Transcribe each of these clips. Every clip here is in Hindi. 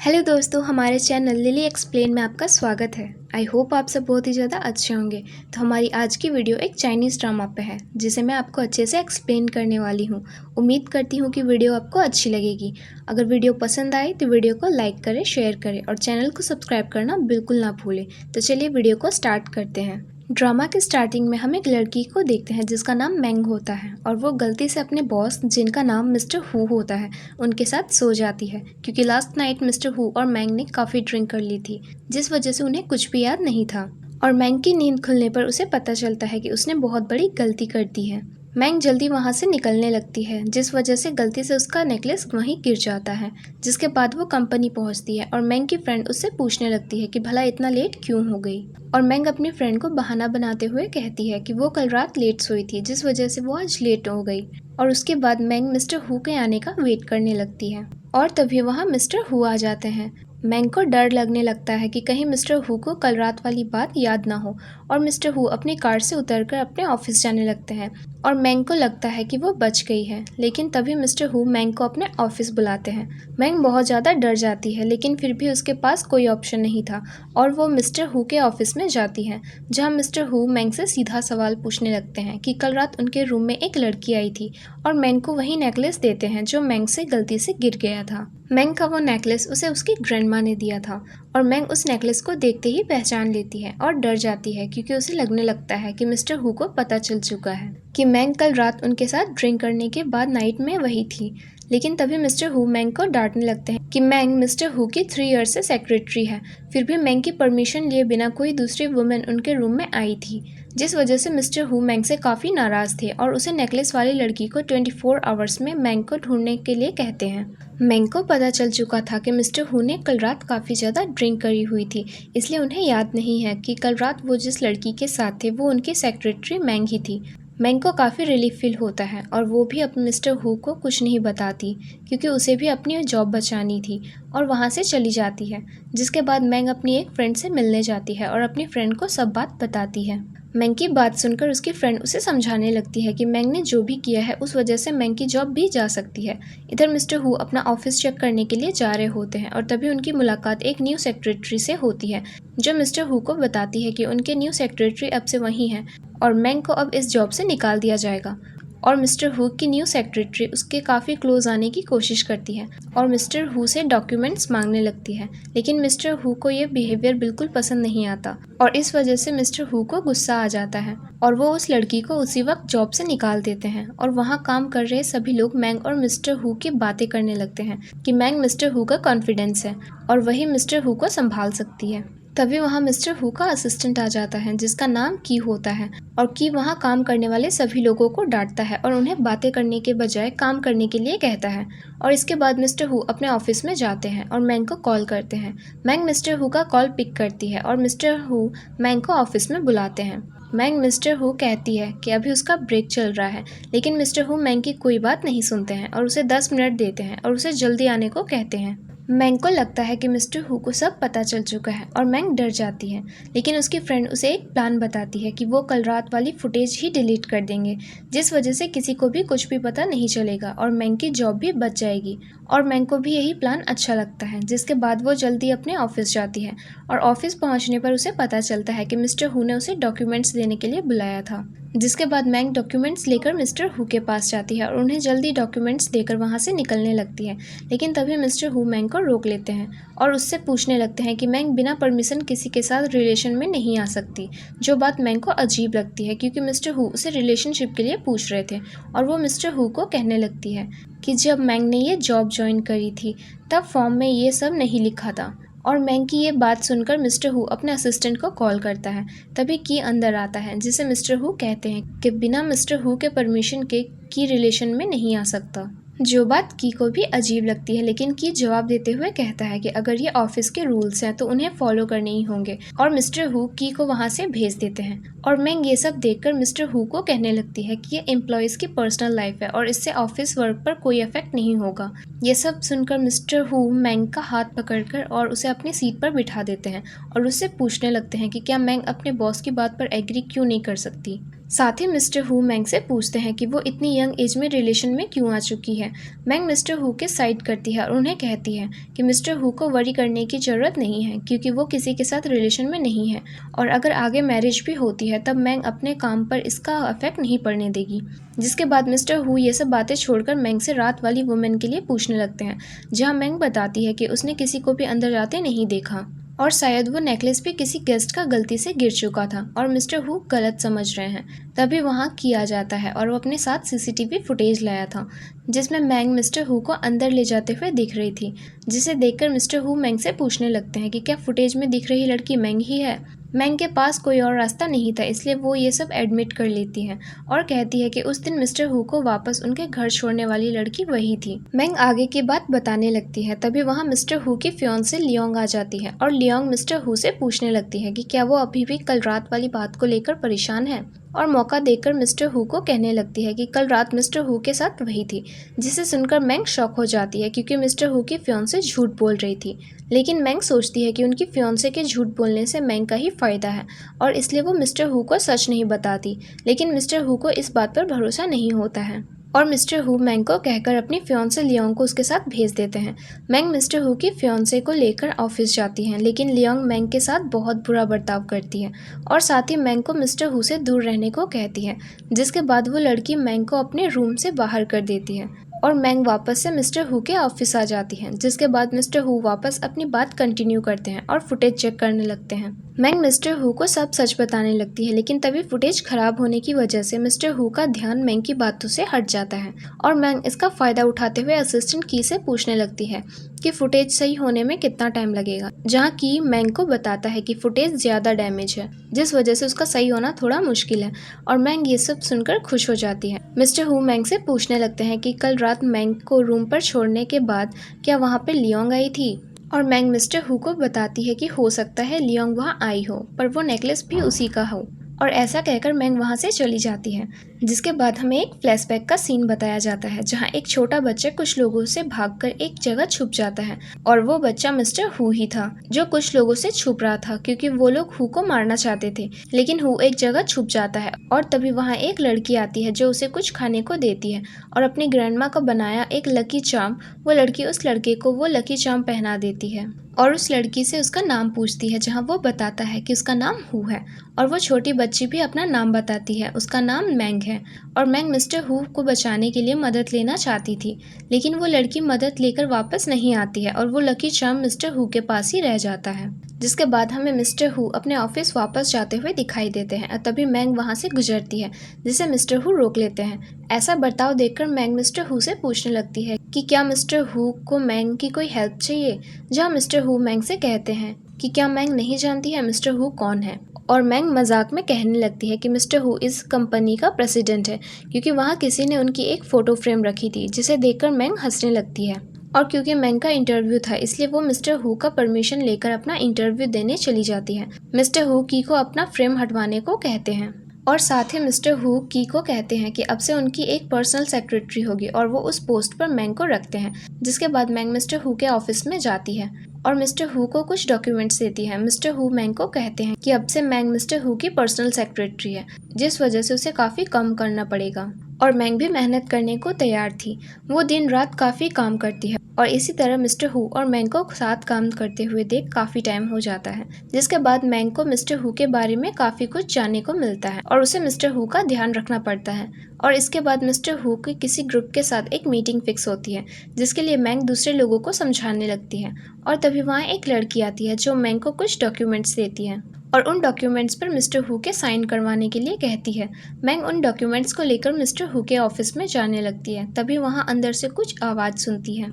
हेलो दोस्तों, हमारे चैनल लिली एक्सप्लेन में आपका स्वागत है। आई होप आप सब बहुत ही ज़्यादा अच्छे होंगे। तो हमारी आज की वीडियो एक चाइनीज़ ड्रामा पे है जिसे मैं आपको अच्छे से एक्सप्लेन करने वाली हूँ। उम्मीद करती हूँ कि वीडियो आपको अच्छी लगेगी। अगर वीडियो पसंद आए तो वीडियो को लाइक करें, शेयर करें और चैनल को सब्सक्राइब करना बिल्कुल ना भूलें। तो चलिए वीडियो को स्टार्ट करते हैं। ड्रामा के स्टार्टिंग में हम एक लड़की को देखते हैं जिसका नाम मैंग होता है और वो गलती से अपने बॉस जिनका नाम मिस्टर हु होता है उनके साथ सो जाती है, क्योंकि लास्ट नाइट मिस्टर हु और मैंग ने काफ़ी ड्रिंक कर ली थी जिस वजह से उन्हें कुछ भी याद नहीं था। और मैंग की नींद खुलने पर उसे पता चलता है कि उसने बहुत बड़ी गलती कर दी है। मैंग जल्दी वहाँ से निकलने लगती है जिस वजह से गलती से उसका नेकलेस वहीं गिर जाता है। जिसके बाद वो कंपनी पहुँचती है और मैंग की फ्रेंड उससे पूछने लगती है कि भला इतना लेट क्यों हो गई। और मैंग अपनी फ्रेंड को बहाना बनाते हुए कहती है कि वो कल रात लेट सोई थी जिस वजह से वो आज लेट हो गई। और उसके बाद मैंग मिस्टर हु के आने का वेट करने लगती है और तभी वहाँ मिस्टर हु आ जाते हैं। मैंग को डर लगने लगता है कि कहीं मिस्टर हु को कल रात वाली बात याद ना हो और मिस्टर हु अपनी कार से उतरकर अपने ऑफिस जाने लगते हैं और मैंग को लगता है कि वो बच गई है। लेकिन तभी मिस्टर हु मैंग को अपने ऑफिस बुलाते हैं। मैंग बहुत ज़्यादा डर जाती है लेकिन फिर भी उसके पास कोई ऑप्शन नहीं था और वो मिस्टर हु के ऑफिस में जाती है, जहाँ मिस्टर हु मैंग से सीधा सवाल पूछने लगते हैं कि कल रात उनके रूम में एक लड़की आई थी और मैंग को वही नेकलेस देते हैं जो मैंग से गलती से गिर गया था। मैंग का वो नेकलेस उसे उसकी ग्रैंडमा ने दिया था और मैंग उस नेकलेस को देखते ही पहचान लेती है और डर जाती है, क्योंकि उसे लगने लगता है कि मिस्टर हु को पता चल चुका है कि मैंग कल रात उनके साथ ड्रिंक करने के बाद नाइट में वही थी। लेकिन तभी मिस्टर हु मैंग को डांटने लगते हैं कि मैंग मिस्टर हु की 3 ईयर से सेक्रेटरी है। फिर भी मैंग की परमिशन लिए बिना कोई दूसरी वुमेन उनके रूम में आई थी, जिस वजह से मिस्टर हु मैंग से काफ़ी नाराज़ थे और उसे नेकलेस वाली लड़की को 24 आवर्स में मैंग को ढूंढने के लिए कहते हैं। मैंग को पता चल चुका था कि मिस्टर हु ने कल रात काफ़ी ज़्यादा ड्रिंक करी हुई थी, इसलिए उन्हें याद नहीं है कि कल रात वो जिस लड़की के साथ थे वो उनकी सेक्रेटरी मैंग ही थी। मैंग को काफ़ी रिलीफ फील होता है और वो भी अपने मिस्टर हु को कुछ नहीं बताती, क्योंकि उसे भी अपनी जॉब बचानी थी और वहाँ से चली जाती है। जिसके बाद मैंग अपनी एक फ्रेंड से मिलने जाती है और अपनी फ्रेंड को सब बात बताती है। मैंग की बात सुनकर उसकी फ्रेंड उसे समझाने लगती है कि मैंग ने जो भी किया है उस वजह से मैंग की जॉब भी जा सकती है। इधर मिस्टर हु अपना ऑफिस चेक करने के लिए जा रहे होते हैं और तभी उनकी मुलाकात एक न्यू सेक्रेटरी से होती है, जो मिस्टर हु को बताती है कि उनके न्यू सेक्रेटरी अब से वहीं हैं और मैंग को अब इस जॉब से निकाल दिया जाएगा। और मिस्टर हु की न्यू सेक्रेटरी उसके काफ़ी क्लोज आने की कोशिश करती है और मिस्टर हु से डॉक्यूमेंट्स मांगने लगती है। लेकिन मिस्टर हु को ये बिहेवियर बिल्कुल पसंद नहीं आता और इस वजह से मिस्टर हु को गुस्सा आ जाता है और वो उस लड़की को उसी वक्त जॉब से निकाल देते हैं। और वहाँ काम कर रहे सभी लोग मैंग और मिस्टर हु की बातें करने लगते हैं कि मैंग मिस्टर हु का कॉन्फिडेंस है और वही मिस्टर हु को संभाल सकती है। तभी वहाँ मिस्टर हु का असिस्टेंट आ जाता है जिसका नाम की होता है और की वहाँ काम करने वाले सभी लोगों को डांटता है और उन्हें बातें करने के बजाय काम करने के लिए कहता है। और इसके बाद मिस्टर हु अपने ऑफिस में जाते हैं और मैंग को कॉल करते हैं। मैंग मिस्टर हु का कॉल पिक करती है और मिस्टर हु मैंग को ऑफिस में बुलाते हैं। मैंग मिस्टर हु कहती है कि अभी उसका ब्रेक चल रहा है, लेकिन मिस्टर हु मैंग की कोई बात नहीं सुनते हैं और उसे 10 मिनट देते हैं और उसे जल्दी आने को कहते हैं। मैंग को लगता है कि मिस्टर हु को सब पता चल चुका है और मैंग डर जाती है, लेकिन उसकी फ्रेंड उसे एक प्लान बताती है कि वो कल रात वाली फुटेज ही डिलीट कर देंगे, जिस वजह से किसी को भी कुछ भी पता नहीं चलेगा और मैंग की जॉब भी बच जाएगी। और मैंग को भी यही प्लान अच्छा लगता है। जिसके बाद वो जल्दी अपने ऑफिस जाती है और ऑफिस पहुंचने पर उसे पता चलता है कि मिस्टर हु ने उसे डॉक्यूमेंट्स देने के लिए बुलाया था। जिसके बाद मैंग डॉक्यूमेंट्स लेकर मिस्टर हु के पास जाती है और उन्हें जल्दी डॉक्यूमेंट्स देकर वहाँ से निकलने लगती है। लेकिन तभी मिस्टर हु मैंग को रोक लेते हैं और उससे पूछने लगते हैं कि मैंग बिना परमिशन किसी के साथ रिलेशन में नहीं आ सकती, जो बात मैंग को अजीब लगती है क्योंकि मिस्टर हु उसे रिलेशनशिप के लिए पूछ रहे थे। और वो मिस्टर हु को कहने लगती है कि जब मैंग ने ये जॉब ज्वाइन करी थी तब फॉर्म में ये सब नहीं लिखा था। और मैंग की ये बात सुनकर मिस्टर हु अपने असिस्टेंट को कॉल करता है। तभी की अंदर आता है, जिसे मिस्टर हु कहते हैं कि बिना मिस्टर हु के परमिशन के की रिलेशन में नहीं आ सकता, जो बात की को भी अजीब लगती है। लेकिन की जवाब देते हुए कहता है कि अगर ये ऑफिस के रूल्स हैं तो उन्हें फॉलो करने ही होंगे और मिस्टर हु की को वहाँ से भेज देते हैं। और मैंग ये सब देखकर मिस्टर हु को कहने लगती है कि ये एम्प्लॉयज़ की पर्सनल लाइफ है और इससे ऑफिस वर्क पर कोई इफेक्ट नहीं होगा। ये सब सुनकर मिस्टर हु मैंग का हाथ पकड़कर और उसे अपनी सीट पर बिठा देते हैं और उससे पूछने लगते हैं कि क्या मैंग अपने बॉस की बात पर एग्री क्यों नहीं कर सकती। साथ ही मिस्टर हू मैंग से पूछते हैं कि वो इतनी यंग एज में रिलेशन में क्यों आ चुकी है। मैंग मिस्टर हू के साइड करती है और उन्हें कहती है कि मिस्टर हू को वरी करने की ज़रूरत नहीं है क्योंकि वो किसी के साथ रिलेशन में नहीं है, और अगर आगे मैरिज भी होती है तब मैंग अपने काम पर इसका इफेक्ट नहीं पड़ने देगी। जिसके बाद मिस्टर हू ये सब बातें छोड़कर मैंग से रात वाली वुमेन के लिए पूछने लगते हैं, जहाँ मैंग बताती है कि उसने किसी को भी अंदर जाते नहीं देखा और शायद वो नेकलेस भी किसी गेस्ट का गलती से गिर चुका था और मिस्टर हू गलत समझ रहे हैं। तभी वहाँ किया जाता है और वो अपने साथ सीसीटीवी फुटेज लाया था जिसमें मैंग मिस्टर हू को अंदर ले जाते हुए दिख रही थी, जिसे देखकर मिस्टर हू मैंग से पूछने लगते हैं कि क्या फुटेज में दिख रही लड़की मैंग ही है। मैंग के पास कोई और रास्ता नहीं था, इसलिए वो ये सब एडमिट कर लेती है और कहती है कि उस दिन मिस्टर हू को वापस उनके घर छोड़ने वाली लड़की वही थी। मैंग आगे की बात बताने लगती है। तभी वहाँ मिस्टर हू की फियांसे लियोंग आ जाती है और लियोंग मिस्टर हू से पूछने लगती है कि क्या वो अभी भी कल रात वाली बात को लेकर परेशान है, और मौका देकर मिस्टर हू को कहने लगती है कि कल रात मिस्टर हू के साथ वही थी, जिसे सुनकर मैंग शॉक हो जाती है क्योंकि मिस्टर हू की फियांसे झूठ बोल रही थी। लेकिन मैंग सोचती है कि उनकी फियांसे के झूठ बोलने से मैंग का ही फ़ायदा है और इसलिए वो मिस्टर हू को सच नहीं बताती। लेकिन मिस्टर हू को इस बात पर भरोसा नहीं होता है और मिस्टर हू मैंग को कहकर अपनी फियांसे लियोंग को उसके साथ भेज देते हैं। मैंग मिस्टर हू की फियांसे को लेकर ऑफिस जाती हैं, लेकिन लियोंग मैंग के साथ बहुत बुरा बर्ताव करती है और साथ ही मैंग को मिस्टर हू से दूर रहने को कहती है, जिसके बाद वो लड़की मैंग को अपने रूम से बाहर कर देती है और मैंग वापस से मिस्टर हू के ऑफिस आ जाती हैं। जिसके बाद मिस्टर हू वापस अपनी बात कंटिन्यू करते हैं और फुटेज चेक करने लगते हैं। मैंग मिस्टर हू को सब सच बताने लगती है, लेकिन तभी फुटेज खराब होने की वजह से मिस्टर हू का ध्यान मैंग की बातों से हट जाता है और मैंग इसका फ़ायदा उठाते हुए असिस्टेंट की से पूछने लगती है कि फुटेज सही होने में कितना टाइम लगेगा, जहाँ की मैंग को बताता है कि फुटेज ज़्यादा डैमेज है जिस वजह से उसका सही होना थोड़ा मुश्किल है, और मैंग ये सब सुनकर खुश हो जाती है। मिस्टर हू मैंग से पूछने लगते हैं कि कल रात मैंग को रूम पर छोड़ने के बाद क्या वहाँ पर लियोंग आई थी, और मैंग मिस्टर हू को बताती है कि हो सकता है लियोंग वहाँ आई हो पर वो नेकलेस भी उसी का हो, और ऐसा कहकर मैंग वहाँ से चली जाती है। जिसके बाद हमें एक फ्लैशबैक का सीन बताया जाता है जहाँ एक छोटा बच्चा कुछ लोगों से भागकर एक जगह छुप जाता है और वो बच्चा मिस्टर हू ही था जो कुछ लोगों से छुप रहा था क्योंकि वो लोग हू को मारना चाहते थे। लेकिन हू एक जगह छुप जाता है और तभी वहाँ एक लड़की आती है जो उसे कुछ खाने को देती है और अपनी ग्रैंडमा का बनाया एक लकी चार्म वो लड़की उस लड़के को वो लकी चार्म पहना देती है और उस लड़की से उसका नाम पूछती है, जहाँ वो बताता है कि उसका नाम हू है और वो छोटी बच्ची भी अपना नाम बताती है, उसका नाम मैंग है। और मैंग मिस्टर हू को बचाने के लिए मदद लेना चाहती थी, लेकिन वो लड़की मदद लेकर वापस नहीं आती है और वो लकी चार्म मिस्टर हू के पास ही रह जाता है। जिसके बाद हमें मिस्टर हू अपने ऑफिस वापस जाते हुए दिखाई देते हैं और तभी मैंग वहाँ से गुजरती है, जिसे मिस्टर हू रोक लेते हैं। ऐसा बर्ताव देखकर मैंग मिस्टर हू से पूछने लगती है कि क्या मिस्टर हू को मैंग की कोई हेल्प चाहिए, जहाँ मिस्टर हू मैंग से कहते हैं कि क्या मैंग नहीं जानती है मिस्टर हू कौन है, और मैंग मजाक में कहने लगती है कि मिस्टर हू इस कंपनी का प्रेसिडेंट है क्योंकि वहाँ किसी ने उनकी एक फ़ोटो फ्रेम रखी थी, जिसे देखकर मैंग हंसने लगती है। और क्योंकि मैंग का इंटरव्यू था इसलिए वो मिस्टर हू का परमिशन लेकर अपना इंटरव्यू देने चली जाती है। मिस्टर हू की को अपना फ्रेम हटवाने को कहते हैं और साथ ही मिस्टर हू की को कहते हैं कि अब से उनकी एक पर्सनल सेक्रेटरी होगी और वो उस पोस्ट पर मैंग को रखते हैं। जिसके बाद मैंग मिस्टर हू के ऑफिस में जाती है और मिस्टर हू को कुछ डॉक्यूमेंट्स देती है। मिस्टर हू मैंग को कहते हैं कि अब से मैंग मिस्टर हू की पर्सनल सेक्रेटरी है, जिस वजह से उसे काफ़ी कम करना पड़ेगा, और मैंग भी मेहनत करने को तैयार थी। वो दिन रात काफ़ी काम करती है और इसी तरह मिस्टर हू और मैंग को साथ काम करते हुए देख काफ़ी टाइम हो जाता है। जिसके बाद मैंग को मिस्टर हू के बारे में काफ़ी कुछ जानने को मिलता है और उसे मिस्टर हू का ध्यान रखना पड़ता है। और इसके बाद मिस्टर हू के किसी ग्रुप के साथ एक मीटिंग फिक्स होती है, जिसके लिए मैंग दूसरे लोगों को समझाने लगती है और तभी वहाँ एक लड़की आती है जो मैंग को कुछ डॉक्यूमेंट्स देती है और उन डॉक्यूमेंट्स पर मिस्टर हू के साइन करवाने के लिए कहती है। मैंग उन डॉक्यूमेंट्स को लेकर मिस्टर हू के ऑफिस में जाने लगती है। तभी वहाँ अंदर से कुछ आवाज़ सुनती है,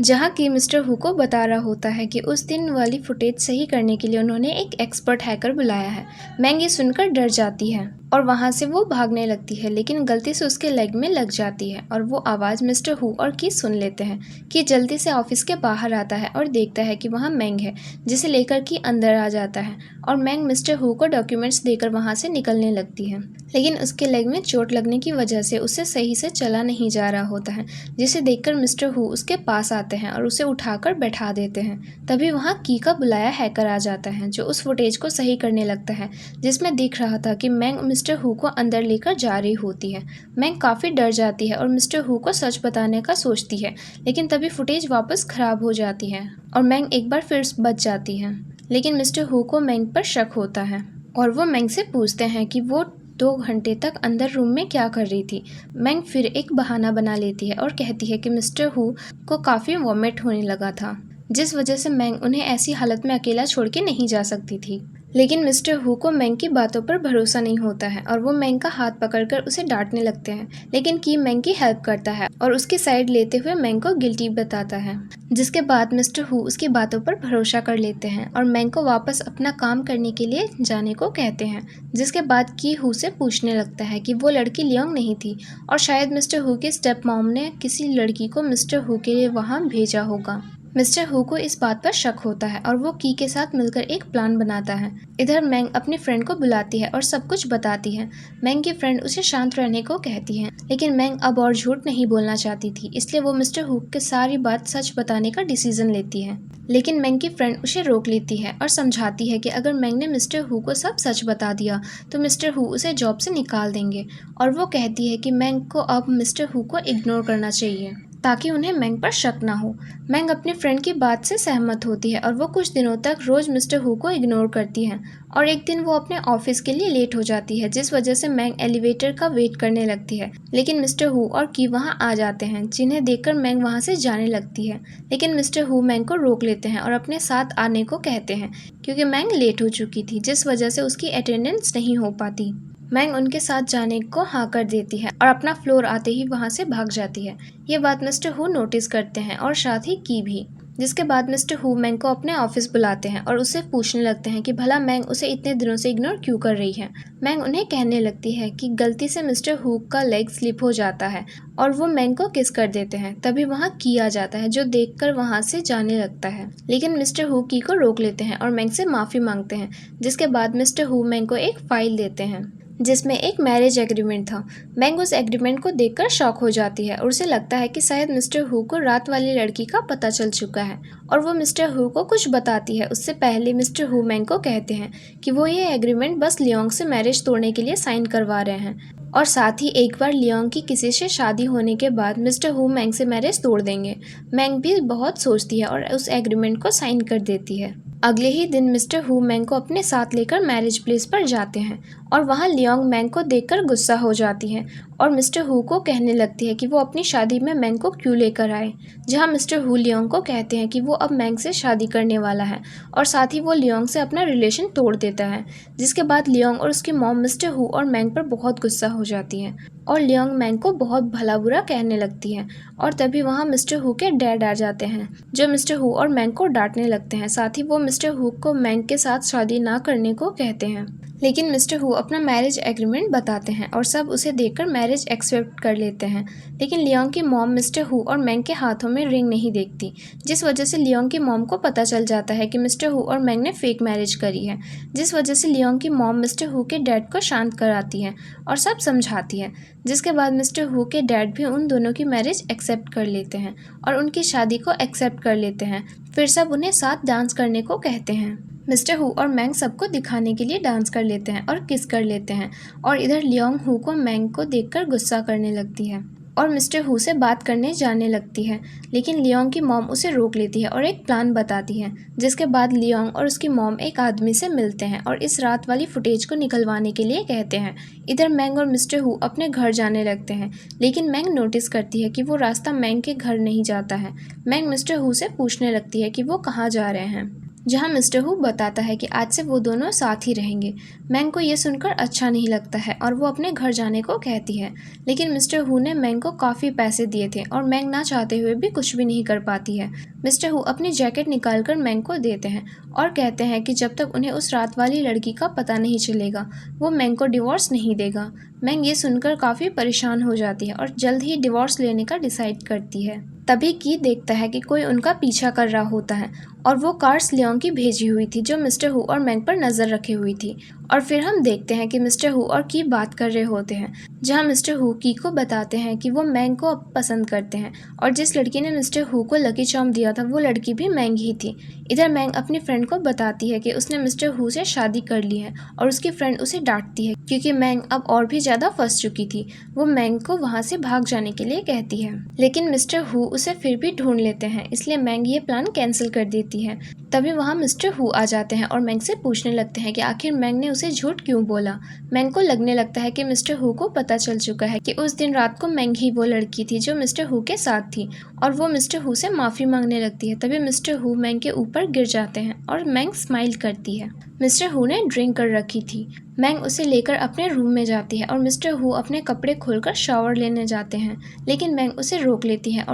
जहाँ की मिस्टर हू को बता रहा होता है कि उस दिन वाली फुटेज सही करने के लिए उन्होंने एक एक्सपर्ट हैकर बुलाया है। मैंग ये सुनकर डर जाती है और वहाँ से वो भागने लगती है, लेकिन गलती से उसके लेग में लग जाती है और वो आवाज़ मिस्टर हू और की सुन लेते हैं कि जल्दी से ऑफिस के बाहर आता है और देखता है कि वहाँ मैंग है, जिसे लेकर की अंदर आ जाता है और मैंग मिस्टर हू को डॉक्यूमेंट्स देकर वहाँ से निकलने लगती है। लेकिन उसके लेग में चोट लगने की वजह से उसे सही से चला नहीं जा रहा होता है, जिसे देखकर मिस्टर हू उसके पास आते हैं और उसे उठाकर बैठा देते हैं। तभी वहाँ की का बुलाया हैकर आ जाता है जो उस फुटेज को सही करने लगता है, जिसमें दिख रहा था कि मैंग मिस्टर हु को अंदर लेकर जा रही होती है। मैंग काफ़ी डर जाती है और मिस्टर हु को सच बताने का सोचती है, लेकिन तभी फुटेज वापस ख़राब हो जाती है और मैंग एक बार फिर बच जाती है। लेकिन मिस्टर हु को मैंग पर शक होता है और वो मैंग से पूछते हैं कि वो 2 घंटे तक अंदर रूम में क्या कर रही थी। मैंग फिर एक बहाना बना लेती है और कहती है कि मिस्टर हु को काफ़ी वॉमिट होने लगा था, जिस वजह से मैंग उन्हें ऐसी हालत में अकेला छोड़ के नहीं जा सकती थी। लेकिन मिस्टर हु को मैंग की बातों पर भरोसा नहीं होता है और वो मैंग का हाथ पकड़कर उसे डांटने लगते हैं, लेकिन की मैंग की हेल्प करता है और उसकी साइड लेते हुए मैंग को गिल्टी बताता है। जिसके बाद मिस्टर हु उसकी बातों पर भरोसा कर लेते हैं और मैंग को वापस अपना काम करने के लिए जाने को कहते हैं। जिसके बाद की हु से पूछने लगता है कि वो लड़की लियोंग नहीं थी और शायद मिस्टर हु की स्टेप मॉम ने किसी लड़की को मिस्टर हु के लिए वहाँ भेजा होगा। मिस्टर हु को इस बात पर शक होता है और वो की के साथ मिलकर एक प्लान बनाता है। इधर मैंग अपनी फ्रेंड को बुलाती है और सब कुछ बताती है। मैंग की फ्रेंड उसे शांत रहने को कहती है, लेकिन मैंग अब और झूठ नहीं बोलना चाहती थी, इसलिए वो मिस्टर हु के सारी बात सच बताने का डिसीजन लेती है। लेकिन मैंग की फ्रेंड उसे रोक लेती है और समझाती है कि अगर मैंग ने मिस्टर हु को सब सच बता दिया तो मिस्टर हु उसे जॉब से निकाल देंगे। और वो कहती है कि मैंग को अब मिस्टर हु को इग्नोर करना चाहिए ताकि उन्हें मैंग पर शक ना हो। मैंग अपनी फ्रेंड की बात से सहमत होती है और वो कुछ दिनों तक रोज मिस्टर हु को इग्नोर करती है और एक दिन वो अपने ऑफिस के लिए लेट हो जाती है, जिस वजह से मैंग एलिवेटर का वेट करने लगती है। लेकिन मिस्टर हु और की वहाँ आ जाते हैं, जिन्हें देखकर मैंग वहाँ से जाने लगती है। लेकिन मिस्टर हु मैंग को रोक लेते हैं और अपने साथ आने को कहते हैं, क्योंकि मैंग लेट हो चुकी थी, जिस वजह से उसकी अटेंडेंस नहीं हो पाती। मैंग उनके साथ जाने को हाँ कर देती है और अपना फ्लोर आते ही वहाँ से भाग जाती है। ये बात मिस्टर हु नोटिस करते हैं और साथ ही की भी। जिसके बाद मिस्टर हु मैंग को अपने ऑफिस बुलाते हैं और उससे पूछने लगते हैं कि भला मैंग उसे इतने दिनों से इग्नोर क्यों कर रही है। मैंग उन्हें कहने लगती है कि गलती से मिस्टर हु का लेग स्लिप हो जाता है और वो मैंग को किस कर देते हैं। तभी वहाँ की आ जाता है, जो देखकर वहाँ से जाने लगता है। लेकिन मिस्टर हु की को रोक लेते हैं और मैंग से माफ़ी मांगते हैं। जिसके बाद मिस्टर हु मैंग को एक फाइल देते हैं जिसमें एक मैरिज एग्रीमेंट था। मैंग उस एग्रीमेंट को देखकर शॉक हो जाती है और उसे लगता है कि शायद मिस्टर हु को रात वाली लड़की का पता चल चुका है और वो मिस्टर हु को कुछ बताती है। उससे पहले मिस्टर हु मैंग को कहते हैं कि वो ये एग्रीमेंट बस लियोंग से मैरिज तोड़ने के लिए साइन करवा रहे हैं और साथ ही एक बार लियोंग की किसी से शादी होने के बाद मिस्टर हु मैंग से मैरिज तोड़ देंगे। मैंग भी बहुत सोचती है और उस एग्रीमेंट को साइन कर देती है। अगले ही दिन मिस्टर हु मैंग को अपने साथ लेकर मैरिज प्लेस पर जाते हैं और वहाँ लियोंग मैंग को देखकर गुस्सा हो जाती है और मिस्टर हु को कहने लगती है कि वो अपनी शादी में मैंग को क्यों लेकर आए। जहाँ मिस्टर हु लियोंग को कहते हैं कि वो अब मैंग से शादी करने वाला है और साथ ही वो लियोंग से अपना रिलेशन तोड़ देता है। जिसके बाद लियोंग और उसकी मॉम मिस्टर हु और मैंग पर बहुत गुस्सा हो जाती है और लियोंग मैंग को बहुत भला बुरा कहने लगती है। और तभी वहाँ मिस्टर हु के डैड आ जाते हैं, जो मिस्टर हु और मैंग को डांटने लगते हैं। साथ ही वो मिस्टर हु को मैंग के साथ शादी ना करने को कहते हैं। लेकिन मिस्टर हु अपना मैरिज एग्रीमेंट बताते हैं और सब उसे देखकर मैरिज एक्सेप्ट कर लेते हैं। लेकिन लियोंग की मॉम मिस्टर हु और मैंग के हाथों में रिंग नहीं देखती, जिस वजह से लियोंग की मॉम को पता चल जाता है कि मिस्टर हु और मैंग ने फेक मैरिज करी है। जिस वजह से लियोंग की मॉम मिस्टर हु के डैड को शांत कराती है और सब समझाती है। जिसके बाद मिस्टर हु के डैड भी उन दोनों की मैरिज एक्सेप्ट कर लेते हैं और उनकी शादी को एक्सेप्ट कर लेते हैं। फिर सब उन्हें साथ डांस करने को कहते हैं। मिस्टर हु और मैंग सबको दिखाने के लिए डांस कर लेते हैं और किस कर लेते हैं और इधर लियोंग हु को मैंग को देखकर गुस्सा करने लगती है और मिस्टर हु से बात करने जाने लगती है। लेकिन लियोंग की मॉम उसे रोक लेती है और एक प्लान बताती है। जिसके बाद लियोंग और उसकी मॉम एक आदमी से मिलते हैं और इस रात वाली फुटेज को निकलवाने के लिए कहते हैं। इधर मैंग और मिस्टर हु अपने घर जाने लगते हैं, लेकिन मैंग नोटिस करती है कि वो रास्ता मैंग के घर नहीं जाता है। मैंग मिस्टर हु से पूछने लगती है कि वो कहाँ जा रहे हैं, जहाँ मिस्टर हु बताता है कि आज से वो दोनों साथ ही रहेंगे। मैंग को ये सुनकर अच्छा नहीं लगता है और वो अपने घर जाने को कहती है। लेकिन मिस्टर हु ने मैंग को काफ़ी पैसे दिए थे और मैंग ना चाहते हुए भी कुछ भी नहीं कर पाती है। मिस्टर हु अपनी जैकेट निकालकर मैंग को देते हैं और कहते हैं कि जब तक उन्हें उस रात वाली लड़की का पता नहीं चलेगा वो मैंग को डिवोर्स नहीं देगा। मैंग ये सुनकर काफ़ी परेशान हो जाती है और जल्द ही डिवोर्स लेने का डिसाइड करती है। तभी की देखता है कि कोई उनका पीछा कर रहा होता है और वो कार्स लियोंग की भेजी हुई थी, जो मिस्टर हु और मैंग पर नज़र रखे हुई थी और फिर हम देखते हैं कि मिस्टर हु और की बात कर रहे होते हैं, जहां मिस्टर हु की को बताते हैं कि वो मैंग को पसंद करते हैं और जिस लड़की ने मिस्टर हु को लकी चार्म दिया था वो लड़की भी मैंग ही थी। इधर मैंग अपनी फ्रेंड को बताती है कि उसने मिस्टर हु से शादी कर ली है और उसकी फ्रेंड उसे डांटती है क्योंकि मैंग अब और भी ज़्यादा फंस चुकी थी। वो मैंग को वहाँ से भाग जाने के लिए कहती है, लेकिन मिस्टर हु उसे फिर भी ढूंढ लेते हैं, इसलिए मैंग ये प्लान कैंसिल कर देती है। तभी वहाँ मिस्टर हु आ जाते हैं और मैंग से पूछने लगते हैं कि आखिर मैंग ने उसे झूठ क्यों बोला। मैंग को लगने लगता है कि मिस्टर हु को पता चल चुका है कि उस दिन रात को मैंग ही वो लड़की थी जो मिस्टर हु के साथ थी और वो मिस्टर हु से माफ़ी मांगने लगती है। तभी मिस्टर हु मैंग के ऊपर गिर जाते हैं और मैंग स्माइल करती है। मिस्टर हु ने ड्रिंक कर रखी थी। मैंग उसे लेकर अपने रूम में जाती है और मिस्टर हु अपने कपड़े खोलकर शावर लेने जाते हैं, लेकिन मैंग उसे रोक लेती है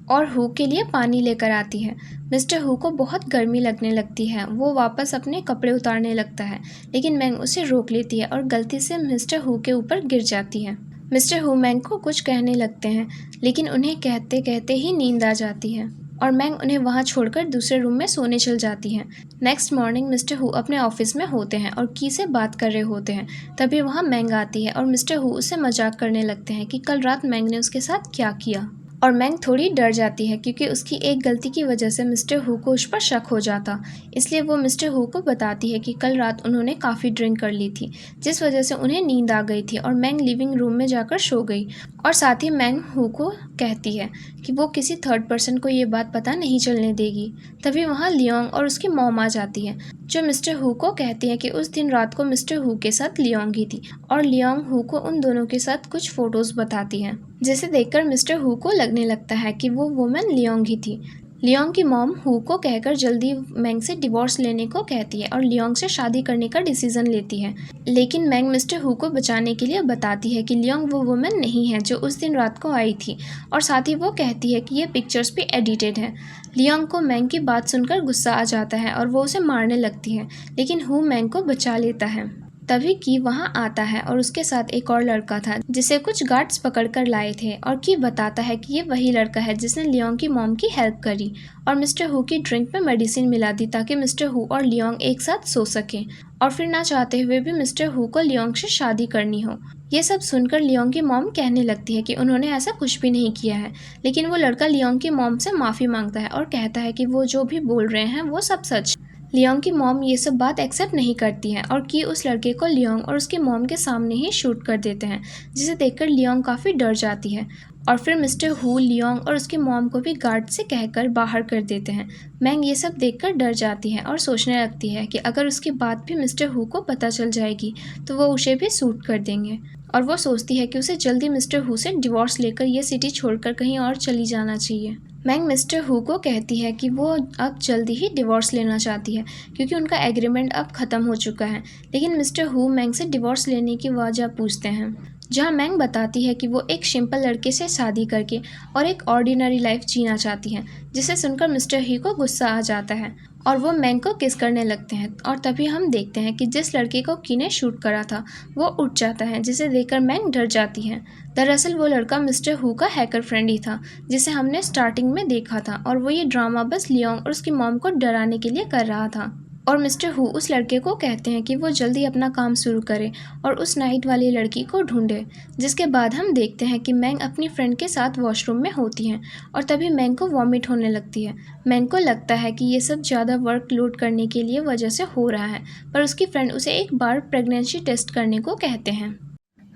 और हु के लिए पानी लेकर आती है। मिस्टर हु को बहुत गर्मी लगने लगती है, वो वापस अपने कपड़े उतारने लगता है, लेकिन मैंग उसे रोक लेती है और गलती से मिस्टर हु के ऊपर गिर जाती है। मिस्टर हु मैंग को कुछ कहने लगते हैं, लेकिन उन्हें कहते कहते ही नींद आ जाती है और मैंग उन्हें वहां छोड़कर दूसरे रूम में सोने चल जाती है। नेक्स्ट मॉर्निंग मिस्टर हु अपने ऑफिस में होते हैं और की से बात कर रहे होते हैं। तभी वहां मैंग आती है और मिस्टर हु उससे मजाक करने लगते हैं कि कल रात मैंग ने उसके साथ क्या किया। और मैंग थोड़ी डर जाती है क्योंकि उसकी एक गलती की वजह से मिस्टर हु को उस पर शक हो जाता, इसलिए वो मिस्टर हु को बताती है कि कल रात उन्होंने काफ़ी ड्रिंक कर ली थी जिस वजह से उन्हें नींद आ गई थी और मैंग लिविंग रूम में जाकर सो गई। और साथ ही मैंग हु को कहती है कि वो किसी थर्ड पर्सन को ये बात पता नहीं चलने देगी। तभी वहाँ लियोंग और उसकी मॉम आ जाती है जो मिस्टर हु को कहती है कि उस दिन रात को मिस्टर हु के साथ लियोंग ही थी और लियोंग हु को उन दोनों के साथ कुछ फोटोज बताती है, जिसे देखकर मिस्टर हु को लगने लगता है कि वो वुमन लियोंग ही थी। लियोंग की मॉम हु को कहकर जल्दी मैंग से डिवोर्स लेने को कहती है और लियोंग से शादी करने का डिसीजन लेती है, लेकिन मैंग मिस्टर हु को बचाने के लिए बताती है कि लियोंग वो वुमन नहीं है जो उस दिन रात को आई थी और साथ ही वो कहती है कि ये पिक्चर्स भी एडिटेड है। लियोंग को मैंग की बात सुनकर गुस्सा आ जाता है और वो उसे मारने लगती है, लेकिन हु मैंग को बचा लेता है। तभी की वहां आता है और उसके साथ एक और लड़का था जिसे कुछ गार्ड्स पकड़कर लाए थे और की बताता है कि ये वही लड़का है जिसने लियोंग की मॉम की हेल्प करी और मिस्टर हु की ड्रिंक में मेडिसिन मिला दी ताकि मिस्टर हु और लियोंग एक साथ सो सकें और फिर ना चाहते हुए भी मिस्टर हु को लियोंग से शादी करनी हो। ये सब सुनकर लियोंग की मॉम कहने लगती है कि उन्होंने ऐसा कुछ भी नहीं किया है, लेकिन वो लड़का लियोंग की मॉम से माफ़ी मांगता है और कहता है कि वो जो भी बोल रहे हैं वो सब सच। लियोंग की मॉम ये सब बात एक्सेप्ट नहीं करती हैं और की उस लड़के को लियोंग और उसकी मॉम के सामने ही शूट कर देते हैं, जिसे देखकर लियोंग काफ़ी डर जाती है और फिर मिस्टर हु लियोंग और उसकी मॉम को भी गार्ड से कहकर बाहर कर देते हैं। मैंग ये सब देखकर डर जाती है और सोचने लगती है कि अगर उसकी बात भी मिस्टर हु को पता चल जाएगी तो वो उसे भी सूट कर देंगे और वो सोचती है कि उसे जल्दी मिस्टर हु से डिवोर्स लेकर ये सिटी छोड़कर कहीं और चली जाना चाहिए। मैंग मिस्टर हु को कहती है कि वो अब जल्दी ही डिवोर्स लेना चाहती है क्योंकि उनका एग्रीमेंट अब ख़त्म हो चुका है, लेकिन मिस्टर हु मैंग से डिवोर्स लेने की वजह पूछते हैं, जहां मैंग बताती है कि वो एक सिंपल लड़के से शादी करके और एक ऑर्डिनरी लाइफ जीना चाहती हैं, जिसे सुनकर मिस्टर ही को गुस्सा आ जाता है और वो मैंग को किस करने लगते हैं और तभी हम देखते हैं कि जिस लड़के को की ने शूट करा था वो उठ जाता है, जिसे देखकर मैंग डर जाती है। दरअसल वो लड़का मिस्टर हु का हैकर फ्रेंड ही था जिसे हमने स्टार्टिंग में देखा था और वो ये ड्रामा बस लियोंग और उसकी मॉम को डराने के लिए कर रहा था। और मिस्टर हु उस लड़के को कहते हैं कि वो जल्दी अपना काम शुरू करे और उस नाइट वाली लड़की को ढूंढे, जिसके बाद हम देखते हैं कि मैंग अपनी फ्रेंड के साथ वॉशरूम में होती हैं और तभी मैंग को वॉमिट होने लगती है। मैंग को लगता है कि ये सब ज़्यादा वर्क लोड करने के लिए वजह से हो रहा है, पर उसकी फ्रेंड उसे एक बार प्रेगनेंसी टेस्ट करने को कहते हैं।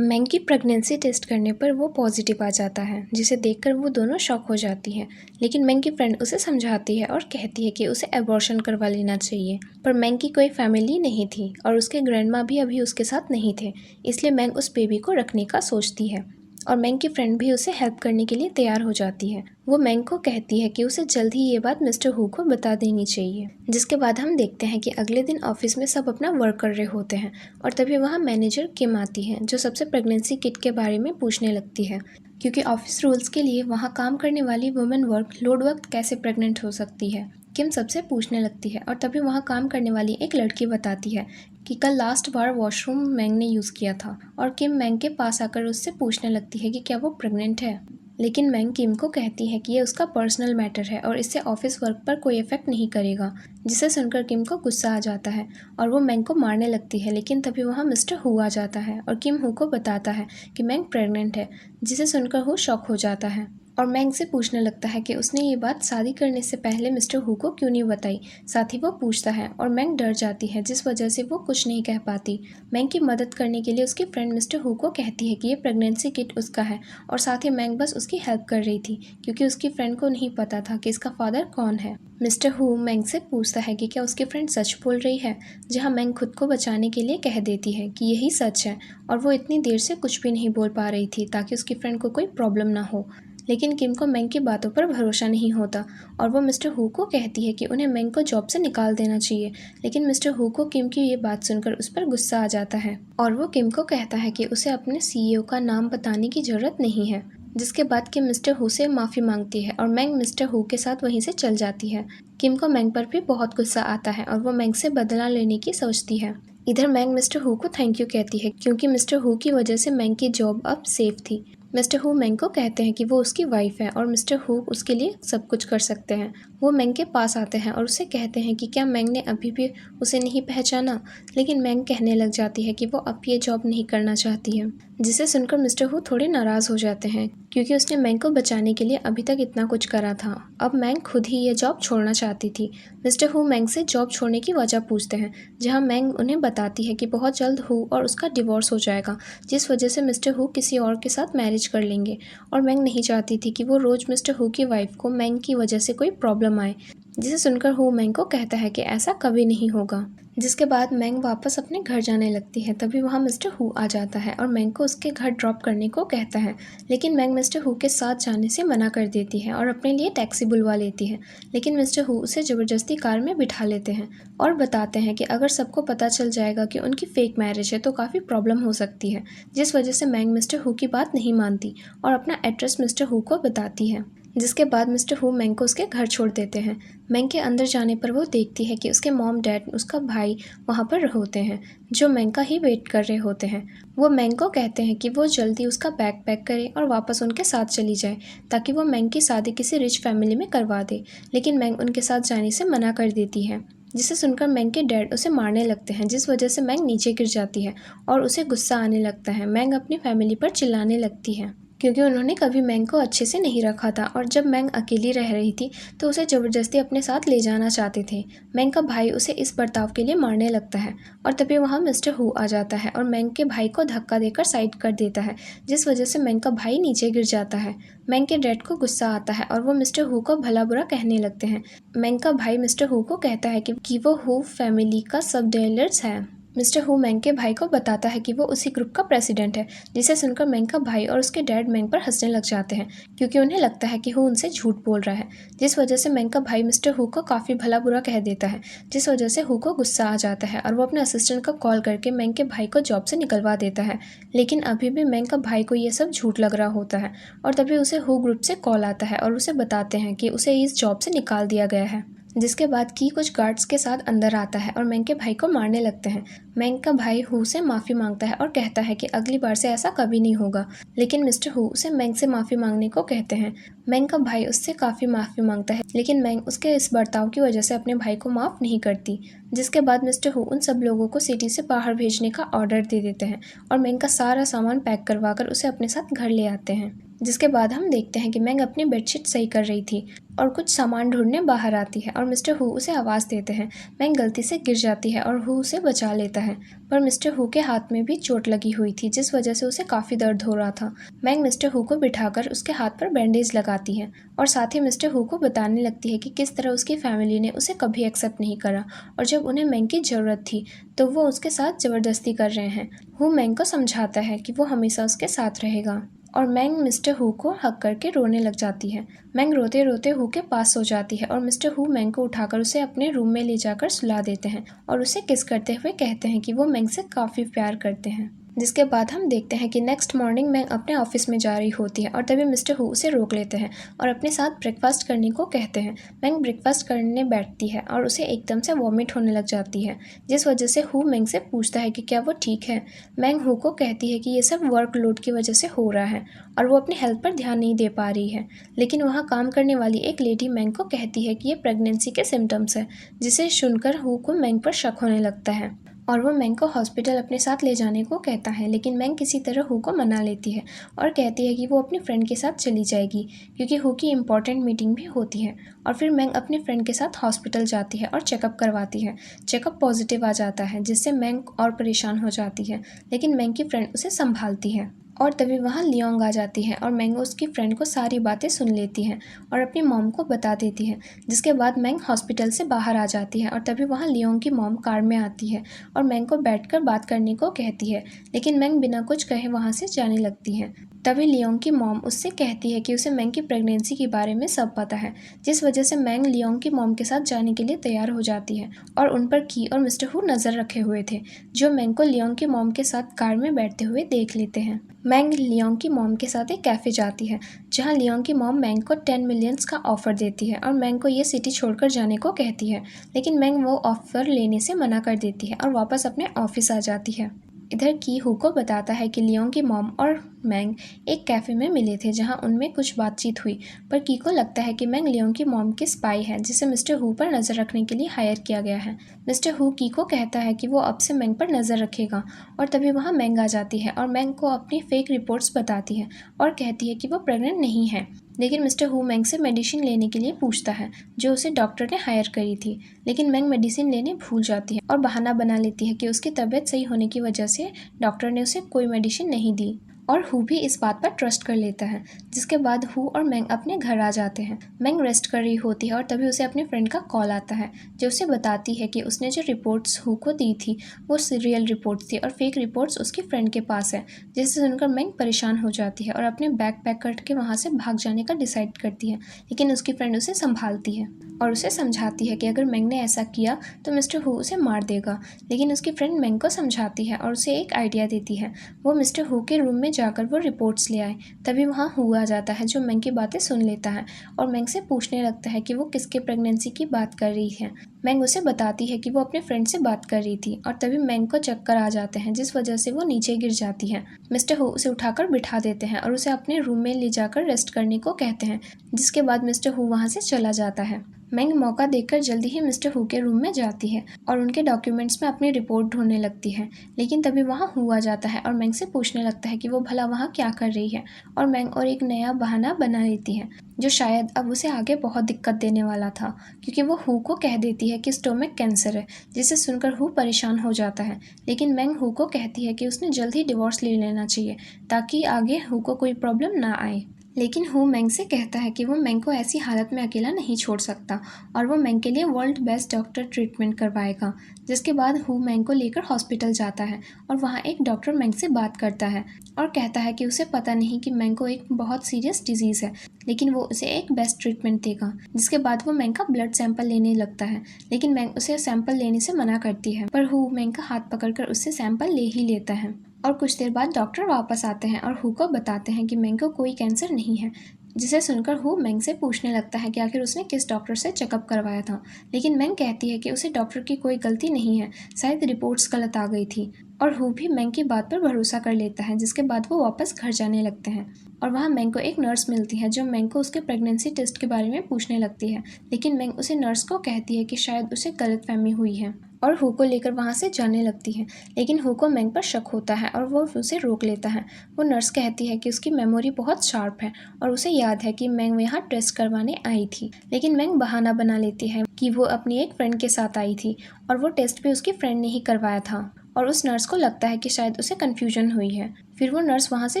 मैंग की प्रेगनेंसी टेस्ट करने पर वो पॉजिटिव आ जाता है, जिसे देखकर वो दोनों शॉक हो जाती है, लेकिन मैंग की फ्रेंड उसे समझाती है और कहती है कि उसे एबॉर्शन करवा लेना चाहिए। पर मैंग की कोई फैमिली नहीं थी और उसके ग्रैंडमा भी अभी उसके साथ नहीं थे, इसलिए मैंग उस बेबी को रखने का सोचती है और मैंग की फ्रेंड भी उसे हेल्प करने के लिए तैयार हो जाती है। वो मैंग को कहती है कि उसे जल्द ही ये बात मिस्टर हु को बता देनी चाहिए, जिसके बाद हम देखते हैं कि अगले दिन ऑफिस में सब अपना वर्क कर रहे होते हैं और तभी वहाँ मैनेजर किम आती है, जो सबसे प्रेगनेंसी किट के बारे में पूछने लगती है, क्योंकि ऑफिस रूल्स के लिए वहाँ काम करने वाली वुमेन वर्क लोड वक्त कैसे प्रेग्नेंट हो सकती है। किम सबसे पूछने लगती है और तभी वहाँ काम करने वाली एक लड़की बताती है कि कल लास्ट बार वॉशरूम मैंग ने यूज़ किया था और किम मैंग के पास आकर उससे पूछने लगती है कि क्या वो प्रेग्नेंट है। लेकिन मैंग किम को कहती है कि ये उसका पर्सनल मैटर है और इससे ऑफिस वर्क पर कोई इफेक्ट नहीं करेगा, जिसे सुनकर किम को गुस्सा आ जाता है और वो मैंग को मारने लगती है। लेकिन तभी वहाँ मिस्टर हु आ जाता है और किम हु को बताता है कि मैंग प्रेग्नेंट है, जिसे सुनकर हु शॉक हो जाता है और मैंग से पूछने लगता है कि उसने ये बात शादी करने से पहले मिस्टर हु को क्यों नहीं बताई। साथ ही वो पूछता है और मैंग डर जाती है, जिस वजह से वो कुछ नहीं कह पाती। मैंग की मदद करने के लिए उसकी फ्रेंड मिस्टर हु को कहती है कि ये प्रेगनेंसी किट उसका है और साथ ही मैंग बस उसकी हेल्प कर रही थी, क्योंकि उसकी फ्रेंड को नहीं पता था कि इसका फादर कौन है। मिस्टर हु मैंग से पूछता है कि क्या उसकी फ्रेंड सच बोल रही है, जहाँ मैंग खुद को बचाने के लिए कह देती है कि यही सच है और वो इतनी देर से कुछ भी नहीं बोल पा रही थी ताकि उसकी फ्रेंड को कोई प्रॉब्लम ना हो। लेकिन किम को मैंग की बातों पर भरोसा नहीं होता और वो मिस्टर हु को कहती है कि उन्हें मैंग को जॉब से निकाल देना चाहिए। लेकिन मिस्टर हु को किम की ये बात सुनकर उस पर गुस्सा आ जाता है और वो किम को कहता है कि उसे अपने सीईओ का नाम बताने की जरूरत नहीं है। जिसके बाद किम मिस्टर हु से माफ़ी मांगती है और मैंग मिस्टर हु के साथ वहीं से चल जाती है। किम को मैंग पर भी बहुत गुस्सा आता है और वो मैंग से बदला लेने की सोचती है। इधर मैंग मिस्टर हु को थैंक यू कहती है, क्योंकि मिस्टर हु की वजह से मैंग की जॉब अब सेफ थी। मिस्टर हु मैंग को कहते हैं कि वो उसकी वाइफ है और मिस्टर हु उसके लिए सब कुछ कर सकते हैं। वो मैंग के पास आते हैं और उससे कहते हैं कि क्या मैंग ने अभी भी उसे नहीं पहचाना। लेकिन मैंग कहने लग जाती है कि वो अब ये जॉब नहीं करना चाहती है, जिसे सुनकर मिस्टर हु थोड़े नाराज़ हो जाते हैं, क्योंकि उसने मैंग को बचाने के लिए अभी तक इतना कुछ करा था। अब मैंग खुद ही ये जॉब छोड़ना चाहती थी। मिस्टर हु मैंग से जॉब छोड़ने की वजह पूछते हैं, जहाँ मैंग उन्हें बताती है कि बहुत जल्द हु और उसका डिवोर्स हो जाएगा, जिस वजह से मिस्टर हु किसी और के साथ मैरिज कर लेंगे। और मैंग नहीं चाहती थी कि वो रोज़ मिस्टर हु की वाइफ को मैंग की वजह से कोई प्रॉब्लम आए, जिसे सुनकर हु मैंग को कहता है कि ऐसा कभी नहीं होगा। जिसके बाद मैंग वापस अपने घर जाने लगती है। तभी वहाँ मिस्टर हु आ जाता है और मैंग को उसके घर ड्रॉप करने को कहता है। लेकिन मैंग मिस्टर हु के साथ जाने से मना कर देती है और अपने लिए टैक्सी बुलवा लेती है। लेकिन मिस्टर हु उसे ज़बरदस्ती कार में बिठा लेते हैं और बताते हैं कि अगर सबको पता चल जाएगा कि उनकी फेक मैरिज है तो काफ़ी प्रॉब्लम हो सकती है, जिस वजह से मैंग मिस्टर हु की बात नहीं मानती और अपना एड्रेस मिस्टर हु को बताती है। जिसके बाद मिस्टर हु मैंग को उसके घर छोड़ देते हैं। मैंग के अंदर जाने पर वो देखती है कि उसके मॉम डैड, उसका भाई वहाँ पर होते हैं, जो मैंग का ही वेट कर रहे होते हैं। वो मैंग को कहते हैं कि वो जल्दी उसका बैग पैक करे और वापस उनके साथ चली जाए, ताकि वो मैंग की शादी किसी रिच फैमिली में करवा दे। लेकिन मैंग उनके साथ जाने से मना कर देती है, जिसे सुनकर मैंग के डैड उसे मारने लगते हैं, जिस वजह से मैंग नीचे गिर जाती है और उसे गुस्सा आने लगता है। मैंग अपनी फैमिली पर चिल्लाने लगती है, क्योंकि उन्होंने कभी मैंग को अच्छे से नहीं रखा था और जब मैंग अकेली रह रही थी तो उसे ज़बरदस्ती अपने साथ ले जाना चाहते थे। मैंग का भाई उसे इस बर्ताव के लिए मारने लगता है और तभी वहाँ मिस्टर हु आ जाता है और मैंग के भाई को धक्का देकर साइड कर देता है, जिस वजह से मैंग का भाई नीचे गिर जाता है। मैंग के डैड को गुस्सा आता है और वो मिस्टर हु को भला बुरा कहने लगते हैं। मैंग का भाई मिस्टर हु को कहता है कि वो हु फैमिली का सब डीलर्स है। मिस्टर हु मैंग के भाई को बताता है कि वो उसी ग्रुप का प्रेसिडेंट है, जिसे सुनकर मैंग का भाई और उसके डैड मैंग पर हंसने लग जाते हैं, क्योंकि उन्हें लगता है कि हु उनसे झूठ बोल रहा है। जिस वजह से मैंग का भाई मिस्टर हु को काफ़ी भला बुरा कह देता है, जिस वजह से हु को गुस्सा आ जाता है और वो अपने असिस्टेंट को कॉल करके मैंग के भाई को जॉब से निकलवा देता है। लेकिन अभी भी मैंग का भाई को ये सब झूठ लग रहा होता है और तभी उसे हु ग्रुप से कॉल आता है और उसे बताते हैं कि उसे इस जॉब से निकाल दिया गया है। जिसके बाद की कुछ गार्ड्स के साथ अंदर आता है और मैंग के भाई को मारने लगते हैं। मैंग का भाई हु से माफ़ी मांगता है और कहता है कि अगली बार से ऐसा कभी नहीं होगा। लेकिन मिस्टर हु उसे मैंग से माफ़ी मांगने को कहते हैं। मैंग का भाई उससे काफ़ी माफ़ी मांगता है, लेकिन मैंग उसके इस बर्ताव की वजह से अपने भाई को माफ़ नहीं करती। जिसके बाद मिस्टर हु उन सब लोगों को सिटी से बाहर भेजने का ऑर्डर दे देते हैं और मैंग का सारा सामान पैक करवा कर उसे अपने साथ घर ले आते हैं। जिसके बाद हम देखते हैं कि मैंग अपनी बेडशीट सही कर रही थी और कुछ सामान ढूंढने बाहर आती है और मिस्टर हु उसे आवाज़ देते हैं। मैंग गलती से गिर जाती है और हु उसे बचा लेता है, पर मिस्टर हु के हाथ में भी चोट लगी हुई थी, जिस वजह से उसे काफ़ी दर्द हो रहा था। मैंग मिस्टर हु को बिठाकर उसके हाथ पर बैंडेज लगाती है और साथ ही मिस्टर हु को बताने लगती है कि किस तरह उसकी फैमिली ने उसे कभी एक्सेप्ट नहीं करा और जब उन्हें मैंग की ज़रूरत थी तो वो उसके साथ ज़बरदस्ती कर रहे हैं। हु मैंग को समझाता है कि वो हमेशा उसके साथ रहेगा और मैंग मिस्टर हु को हक करके रोने लग जाती है। मैंग रोते रोते हु के पास सो जाती है और मिस्टर हु मैंग को उठाकर उसे अपने रूम में ले जाकर सुला देते हैं और उसे किस करते हुए कहते हैं कि वो मैंग से काफ़ी प्यार करते हैं। जिसके बाद हम देखते हैं कि नेक्स्ट मॉर्निंग मैंग अपने ऑफिस में जा रही होती है और तभी मिस्टर हु उसे रोक लेते हैं और अपने साथ ब्रेकफास्ट करने को कहते हैं। मैंग ब्रेकफास्ट करने बैठती है और उसे एकदम से वॉमिट होने लग जाती है, जिस वजह से हु मैंग से पूछता है कि क्या वो ठीक है। मैंग हु को कहती है कि ये सब वर्कलोड की वजह से हो रहा है और वो अपनी हेल्थ पर ध्यान नहीं दे पा रही है। लेकिन वहाँ काम करने वाली एक लेडी मैंग को कहती है कि ये प्रेगनेंसी के सिम्टम्स है, जिसे सुनकर हु को मैंग पर शक होने लगता है और वो मैंग को हॉस्पिटल अपने साथ ले जाने को कहता है। लेकिन मैंग किसी तरह हु को मना लेती है और कहती है कि वो अपनी फ्रेंड के साथ चली जाएगी क्योंकि हु की इम्पॉर्टेंट मीटिंग भी होती है। और फिर मैंग अपनी फ्रेंड के साथ हॉस्पिटल जाती है और चेकअप करवाती है। चेकअप पॉजिटिव आ जाता है, जिससे मैंग और परेशान हो जाती है, लेकिन मैंग की फ्रेंड उसे संभालती है। और तभी वहाँ लियोंग आ जाती है और मैंग उसकी फ्रेंड को सारी बातें सुन लेती है और अपनी मॉम को बता देती है। जिसके बाद मैंग हॉस्पिटल से बाहर आ जाती है और तभी वहाँ लियोंग की मॉम कार में आती है और मैंग को बैठकर बात करने को कहती है, लेकिन मैंग बिना कुछ कहे वहाँ से जाने लगती है। तभी लियोंग की मॉम उससे कहती है कि उसे मैंग की प्रेगनेंसी के बारे में सब पता है, जिस वजह से मैंग लियोंग की मॉम के साथ जाने के लिए तैयार हो जाती है और उन पर की और मिस्टर हु नज़र रखे हुए थे, जो मैंग को लियोंग की मॉम के साथ कार में बैठते हुए देख लेते हैं। मैंग लियोंग की मॉम के साथ एक कैफ़े जाती है, जहां लियोंग की मॉम मैंग को 10 मिलियंस का ऑफ़र देती है और मैंग को ये सिटी छोड़कर जाने को कहती है। लेकिन मैंग वो ऑफ़र लेने से मना कर देती है और वापस अपने ऑफिस आ जाती है। इधर की हु को बताता है कि लियोंग की मॉम और मैंग एक कैफ़े में मिले थे, जहां उनमें कुछ बातचीत हुई, पर की को लगता है कि मैंग लियोंग की मॉम की स्पाई है, जिसे मिस्टर हु पर नज़र रखने के लिए हायर किया गया है। मिस्टर हु की को कहता है कि वो अब से मैंग पर नज़र रखेगा और तभी वहाँ मैंग आ जाती है और मैंग को अपनी फेक रिपोर्ट्स बताती है और कहती है कि वो प्रेग्नेंट नहीं है। लेकिन मिस्टर हु मैंग से मेडिसिन लेने के लिए पूछता है, जो उसे डॉक्टर ने हायर करी थी। लेकिन मैंग मेडिसिन लेने भूल जाती है और बहाना बना लेती है कि उसकी तबीयत सही होने की वजह से डॉक्टर ने उसे कोई मेडिसिन नहीं दी और हु भी इस बात पर ट्रस्ट कर लेता है। जिसके बाद हु और मैंग अपने घर आ जाते हैं। मैंग रेस्ट कर रही होती है और तभी उसे अपने फ्रेंड का कॉल आता है, जो उसे बताती है कि उसने जो रिपोर्ट्स हु को दी थी वो रियल रिपोर्ट्स थी और फेक रिपोर्ट्स उसकी फ्रेंड के पास है। जिससे सुनकर मैंग परेशान हो जाती है और अपने बैग पैक करके वहाँ से भाग जाने का डिसाइड करती है। लेकिन उसकी फ्रेंड उसे संभालती है और उसे समझाती है कि अगर मैंग ने ऐसा किया तो मिस्टर हु उसे मार देगा। लेकिन उसकी फ्रेंड मैंग को समझाती है और उसे एक आइडिया देती है, वो मिस्टर हु के रूम में जाकर वो रिपोर्ट्स ले आए। तभी वहाँ हु आ जाता है, जो मैंग की बातें सुन लेता है और मैंग से पूछने लगता है कि वो किसके प्रेगनेंसी की बात कर रही है। मैंग उसे बताती है कि वो अपने फ्रेंड से बात कर रही थी और तभी मैंग को चक्कर आ जाते हैं, जिस वजह से वो नीचे गिर जाती है। मिस्टर हु उसे उठाकर बिठा देते हैं और उसे अपने रूम में ले जाकर रेस्ट करने को कहते हैं, जिसके बाद मिस्टर हु वहाँ से चला जाता है। मैंग मौका देखकर जल्दी ही मिस्टर हु के रूम में जाती है और उनके डॉक्यूमेंट्स में अपनी रिपोर्ट ढूंढने लगती है। लेकिन तभी वहाँ हु आ जाता है और मैंग से पूछने लगता है कि वो भला वहाँ क्या कर रही है और मैंग और एक नया बहाना बना लेती है, जो शायद अब उसे आगे बहुत दिक्कत देने वाला था, क्योंकि वो हु को कह देती है कि स्टोमक कैंसर है, जिसे सुनकर हु परेशान हो जाता है। लेकिन मैंग हु को कहती है कि उसने जल्द ही डिवोर्स ले लेना चाहिए, ताकि आगे हु को कोई प्रॉब्लम ना आए। लेकिन हु मैंग से कहता है कि वो मैंग को ऐसी हालत में अकेला नहीं छोड़ सकता और वो मैंग के लिए वर्ल्ड बेस्ट डॉक्टर ट्रीटमेंट करवाएगा। जिसके बाद हु मैंग को लेकर हॉस्पिटल जाता है और वहाँ एक डॉक्टर मैंग से बात करता है और कहता है कि उसे पता नहीं कि मैंग को एक बहुत सीरियस डिजीज़ है, लेकिन वो उसे एक बेस्ट ट्रीटमेंट देगा। जिसके बाद वो मैंग का ब्लड सैंपल लेने लगता है, लेकिन मैंग उसे सैंपल लेने से मना करती है, पर हु मैंग का हाथ पकड़कर उससे सैंपल ले ही लेता है। और कुछ देर बाद डॉक्टर वापस आते हैं और हु को बताते हैं कि मैंग को कोई कैंसर नहीं है, जिसे सुनकर हु मैंग से पूछने लगता है कि आखिर उसने किस डॉक्टर से चेकअप करवाया था। लेकिन मैंग कहती है कि उसे डॉक्टर की कोई गलती नहीं है, शायद रिपोर्ट्स गलत आ गई थी। और हु भी मैंग की बात पर भरोसा कर लेता है। जिसके बाद वो वापस घर जाने लगते हैं और वहाँ मैंग को एक नर्स मिलती है, जो मैंग को उसके प्रेगनेंसी टेस्ट के बारे में पूछने लगती है। लेकिन मैंग उसे नर्स को कहती है कि शायद उसे गलतफहमी हुई है और हु को लेकर वहाँ से जाने लगती है। लेकिन हु को मैंग पर शक होता है और वो उसे रोक लेता है। वो नर्स कहती है कि उसकी मेमोरी बहुत शार्प है और उसे याद है कि मैंग यहाँ टेस्ट करवाने आई थी। लेकिन मैंग बहाना बना लेती है कि वो अपनी एक फ्रेंड के साथ आई थी और वो टेस्ट भी उसकी फ्रेंड ने ही करवाया था और उस नर्स को लगता है कि शायद उसे कन्फ्यूजन हुई है। फिर वो नर्स वहाँ से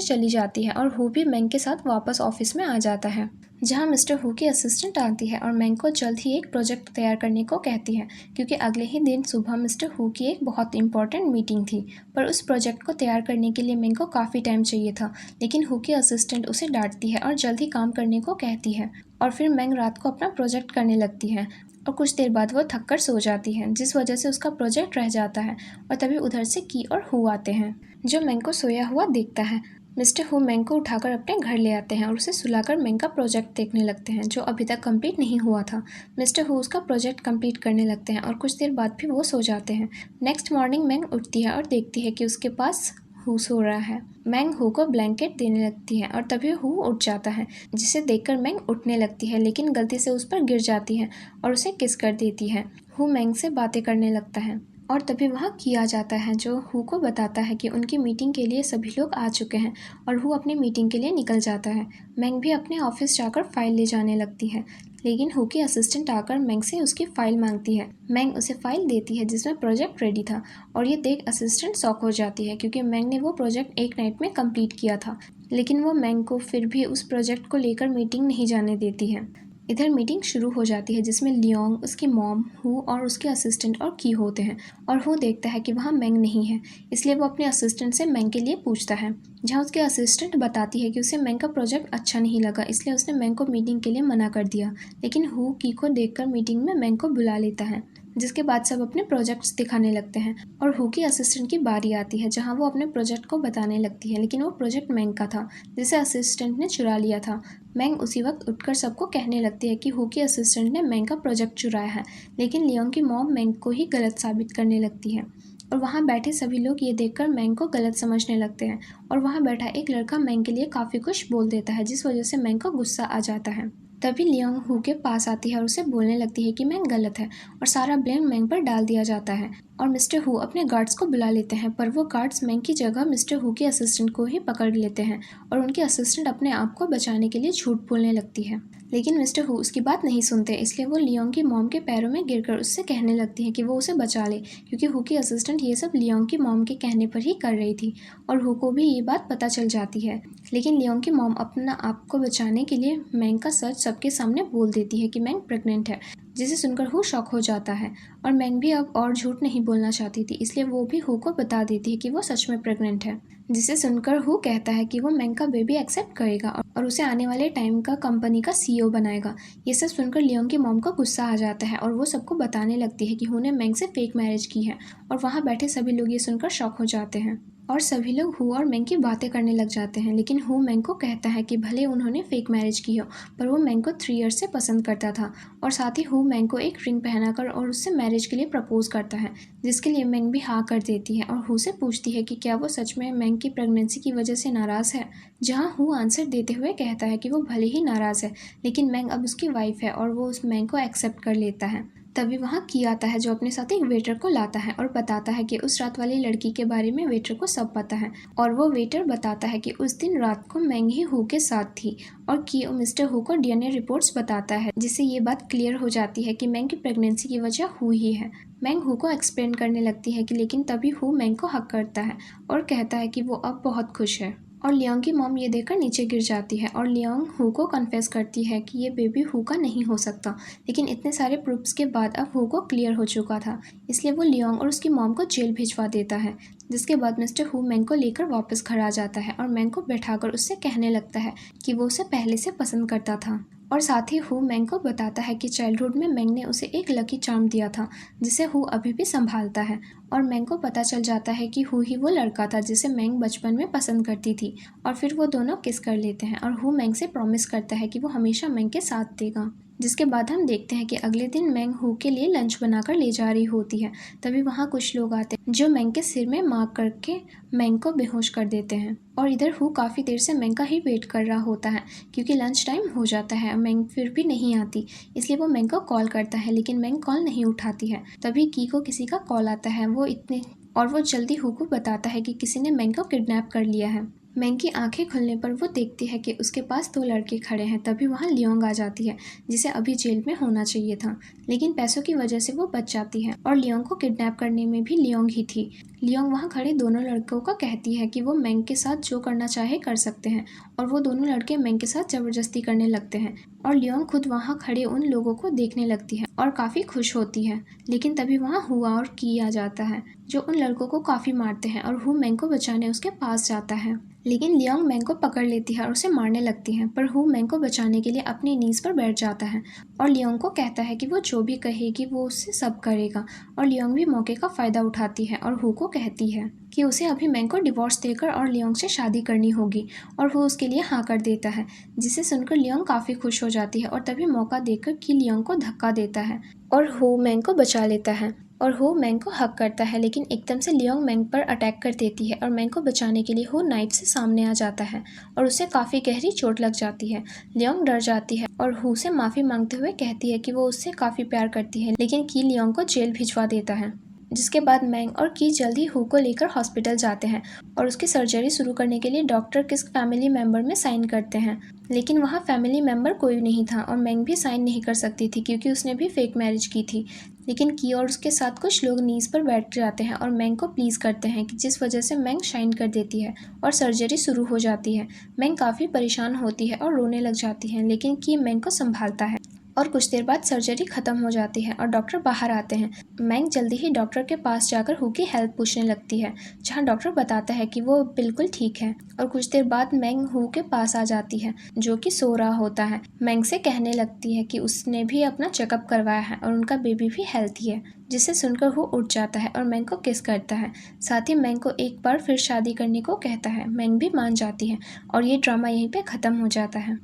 चली जाती है और हु भी मैंग के साथ वापस ऑफिस में आ जाता है, जहाँ मिस्टर हु की असिस्टेंट आती है और मैंग को जल्द ही एक प्रोजेक्ट तैयार करने को कहती है, क्योंकि अगले ही दिन सुबह मिस्टर हु की एक बहुत इंपॉर्टेंट मीटिंग थी। पर उस प्रोजेक्ट को तैयार करने के लिए मैंग को काफ़ी टाइम चाहिए था। लेकिन हु की असिस्टेंट उसे डांटती है और जल्द ही काम करने को कहती है और फिर मैंग रात को अपना प्रोजेक्ट करने लगती है। और कुछ देर बाद वो थक कर सो जाती है, जिस वजह से उसका प्रोजेक्ट रह जाता है। और तभी उधर से की और हु आते हैं, जो मैंग को सोया हुआ देखता है। मिस्टर हु मैंग को उठाकर अपने घर ले आते हैं और उसे सुलाकर मैंग का प्रोजेक्ट देखने लगते हैं, जो अभी तक कंप्लीट नहीं हुआ था। मिस्टर हु उसका प्रोजेक्ट कंप्लीट करने लगते हैं और कुछ देर बाद भी वो सो जाते हैं। नेक्स्ट मॉर्निंग मैंग उठती है और देखती है कि उसके पास हु सो रहा है। मैंग हु को ब्लैंकेट देने लगती है और तभी हु उठ जाता है, जिसे देखकर मैंग उठने लगती है, लेकिन गलती से उस पर गिर जाती है और उसे किस कर देती है। हु मैंग से बातें करने लगता है और तभी वहाँ किया जाता है, जो हु को बताता है कि उनकी मीटिंग के लिए सभी लोग आ चुके हैं और हु अपनी मीटिंग के लिए निकल जाता है। मैंग भी अपने ऑफिस जाकर फाइल ले जाने लगती है, लेकिन हु की असिस्टेंट आकर मैंग से उसकी फाइल मांगती है। मैंग उसे फाइल देती है जिसमें प्रोजेक्ट रेडी था और ये देख असिस्टेंट शॉक हो जाती है, क्योंकि मैंग ने वो प्रोजेक्ट एक नाइट में कंप्लीट किया था, लेकिन वो मैंग को फिर भी उस प्रोजेक्ट को लेकर मीटिंग नहीं जाने देती है। इधर मीटिंग शुरू हो जाती है, जिसमें लियोंग, उसकी मॉम, हु और उसके असिस्टेंट और की होते हैं। और हु देखता है कि वहाँ मैंग नहीं है, इसलिए वो अपने असिस्टेंट से मैंग के लिए पूछता है, जहाँ उसके असिस्टेंट बताती है कि उसे मैंग का प्रोजेक्ट अच्छा नहीं लगा, इसलिए उसने मैंग को मीटिंग के लिए मना कर दिया। लेकिन हु की को देखकर मीटिंग में मैंग को बुला लेता है, जिसके बाद सब अपने प्रोजेक्ट्स दिखाने लगते हैं और हु की असिस्टेंट की बारी आती है, जहाँ वो अपने प्रोजेक्ट को बताने लगती है, लेकिन वो प्रोजेक्ट मैंग का था, जिसे असिस्टेंट ने चुरा लिया था। मैंग उसी वक्त उठकर सबको कहने लगती है कि हु की असिस्टेंट ने मैंग का प्रोजेक्ट चुराया है, लेकिन लियोंग की मॉम मैंग को ही गलत साबित करने लगती है और वहाँ बैठे सभी लोग ये देखकर मैंग को गलत समझने लगते हैं और वहाँ बैठा एक लड़का मैंग के लिए काफ़ी कुछ बोल देता है, जिस वजह से मैंग को गुस्सा आ जाता है। तभी लियोंग हु के पास आती है और उसे बोलने लगती है कि मैंग गलत है और सारा ब्लेम मैंग पर डाल दिया जाता है। और मिस्टर हु अपने गार्ड्स को बुला लेते हैं, पर वो गार्ड्स मैंग की जगह मिस्टर हु के असिस्टेंट को ही पकड़ लेते हैं और उनके असिस्टेंट अपने आप को बचाने के लिए झूठ बोलने लगती है, लेकिन मिस्टर हु उसकी बात नहीं सुनते, इसलिए वो लियोंग की मॉम के पैरों में गिरकर उससे कहने लगती है कि वो उसे बचा ले, क्योंकि हु की असिस्टेंट ये सब लियोंग की मॉम के कहने पर ही कर रही थी और हु को भी ये बात पता चल जाती है। लेकिन लियोंग की मॉम अपना आप को बचाने के लिए मैंग का सच सबके सामने बोल देती है कि मैंग प्रेग्नेंट है, जिसे सुनकर हु शॉक हो जाता है और मैंग भी अब और झूठ नहीं बोलना चाहती थी, इसलिए वो भी हु को बता देती है कि वो सच में प्रेग्नेंट है, जिसे सुनकर हु कहता है कि वो मैंग का बेबी एक्सेप्ट करेगा और उसे आने वाले टाइम का कंपनी का सीईओ बनाएगा। ये सब सुनकर लियोंग की मॉम को गुस्सा आ जाता है और वो सबको बताने लगती है कि हु ने मैंग से फेक मैरिज की है और वहाँ बैठे सभी लोग ये सुनकर शॉक हो जाते हैं और सभी लोग हु और मैंग की बातें करने लग जाते हैं। लेकिन हु मैंग को कहता है कि भले उन्होंने फेक मैरिज की हो, पर वो मैंग को 3 इयर्स से पसंद करता था और साथ ही हु मैंग को एक रिंग पहनाकर और उससे मैरिज के लिए प्रपोज करता है, जिसके लिए मैंग भी हाँ कर देती है और हु से पूछती है कि क्या वो सच में मैंग की प्रेगनेंसी की वजह से नाराज़ है, जहाँ हु आंसर देते हुए कहता है कि वो भले ही नाराज़ है, लेकिन मैंग अब उसकी वाइफ है और वो उस मैंग को एक्सेप्ट कर लेता है। तभी वहाँ की आता है, जो अपने साथ एक वेटर को लाता है और बताता है कि उस रात वाली लड़की के बारे में वेटर को सब पता है और वो वेटर बताता है कि उस दिन रात को मैंग ही हु के साथ थी और की मिस्टर हु को डीएनए रिपोर्ट्स बताता है, जिससे ये बात क्लियर हो जाती है कि मैंग की प्रेगनेंसी की वजह हु ही है। मैंग हु को एक्सप्लेन करने लगती है कि लेकिन तभी हु मैंग को हक करता है और कहता है कि वो अब बहुत खुश है और लियोंग की मॉम ये देखकर नीचे गिर जाती है और लियोंग हु को कन्फेस करती है कि ये बेबी हु का नहीं हो सकता, लेकिन इतने सारे प्रूफ्स के बाद अब हु को क्लियर हो चुका था, इसलिए वो लियोंग और उसकी मॉम को जेल भिजवा देता है। जिसके बाद मिस्टर हु मैंग को लेकर वापस घर आ जाता है और मैंग को बैठाकर उससे कहने लगता है कि वो उसे पहले से पसंद करता था और साथ ही हु मैंग को बताता है कि चाइल्डहुड में मैंग ने उसे एक लकी चार्म दिया था, जिसे हु अभी भी संभालता है और मैंग को पता चल जाता है कि हु ही वो लड़का था जिसे मैंग बचपन में पसंद करती थी और फिर वो दोनों किस कर लेते हैं और हु मैंग से प्रॉमिस करता है कि वो हमेशा मैंग के साथ देगा। जिसके बाद हम देखते हैं कि अगले दिन मैंग हु के लिए लंच बनाकर ले जा रही होती है। तभी वहाँ कुछ लोग आते हैं जो मैंग के सिर में मार करके मैंग को बेहोश कर देते हैं और इधर हु काफ़ी देर से मैंग का ही वेट कर रहा होता है, क्योंकि लंच टाइम हो जाता है। मैंग फिर भी नहीं आती, इसलिए वो मैंग को कॉल करता है, लेकिन मैंग कॉल नहीं उठाती है। तभी की को किसी का कॉल आता है, वो जल्दी हु को बताता है कि किसी ने मैंग को किडनैप कर लिया है। मैंग की आंखें खुलने पर वो देखती है कि उसके पास 2 लड़के खड़े हैं। तभी वहाँ लियोंग आ जाती है, जिसे अभी जेल में होना चाहिए था, लेकिन पैसों की वजह से वो बच जाती है और लियोंग को किडनैप करने में भी लियोंग ही थी। लियोंग वहाँ खड़े दोनों लड़कों को कहती है कि वो मैंग के साथ जो करना चाहे कर सकते हैं और वो दोनों लड़के मैंग के साथ ज़बरदस्ती करने लगते हैं और लियोंग खुद वहाँ खड़े उन लोगों को देखने लगती है और काफ़ी खुश होती है। लेकिन तभी वहाँ हुआ और की आ जाता है, जो उन लड़कों को काफ़ी मारते हैं और हु मैंग को बचाने उसके पास जाता है। लेकिन लियोंग मैंग को पकड़ लेती है और उसे मारने लगती है, पर हु मैंग को बचाने के लिए अपनी नीज़ पर बैठ जाता है और लियोंग को कहता है कि वो जो भी कहेगी वो उससे सब करेगा। और लियोंग भी मौके का फ़ायदा उठाती है और हु को कहती है कि उसे अभी मैंग को डिवोर्स देकर और लियोंग से शादी करनी होगी, और हु उसके लिए हाँ कर देता है, जिसे सुनकर लियोंग काफ़ी खुश हो जाती है। और तभी मौका देकर कि लियोंग को धक्का देता है और हु मैंग को बचा लेता है और हु मैंग को हक करता है। लेकिन एकदम से लियोंग मैंग पर अटैक कर देती है और मैंग को बचाने के लिए हु नाइफ से सामने आ जाता है और उसे काफ़ी गहरी चोट लग जाती है। लियोंग डर जाती है और हु से माफ़ी मांगते हुए कहती है कि वो उससे काफ़ी प्यार करती है, लेकिन की लियोंग को जेल भिजवा देता है। जिसके बाद मैंग और की जल्दी हु को लेकर हॉस्पिटल जाते हैं और उसकी सर्जरी शुरू करने के लिए डॉक्टर किस फैमिली मेम्बर में साइन करते हैं। लेकिन वहाँ फैमिली मेम्बर कोई नहीं था और मैंग भी साइन नहीं कर सकती थी क्योंकि उसने भी फेक मैरिज की थी। लेकिन की और उसके साथ कुछ लोग नीज़ पर बैठ जाते हैं और मैंग को प्लीज़ करते हैं, कि जिस वजह से मैंग शाइन कर देती है और सर्जरी शुरू हो जाती है। मैंग काफ़ी परेशान होती है और रोने लग जाती है, लेकिन की मैंग को संभालता है और कुछ देर बाद सर्जरी खत्म हो जाती है और डॉक्टर बाहर आते हैं। मैंग जल्दी ही डॉक्टर के पास जाकर हु की हेल्प पूछने लगती है, जहां डॉक्टर बताता है कि वो बिल्कुल ठीक है। और कुछ देर बाद मैंग हु के पास आ जाती है, जो कि सो रहा होता है। मैंग से कहने लगती है कि उसने भी अपना चेकअप करवाया है और उनका बेबी भी हेल्थी है, जिसे सुनकर हु उठ जाता है और मैंग को किस करता है। साथ ही मैंग को एक बार फिर शादी करने को कहता है। मैंग भी मान जाती है और ये ड्रामा यहीं पे ख़त्म हो जाता है।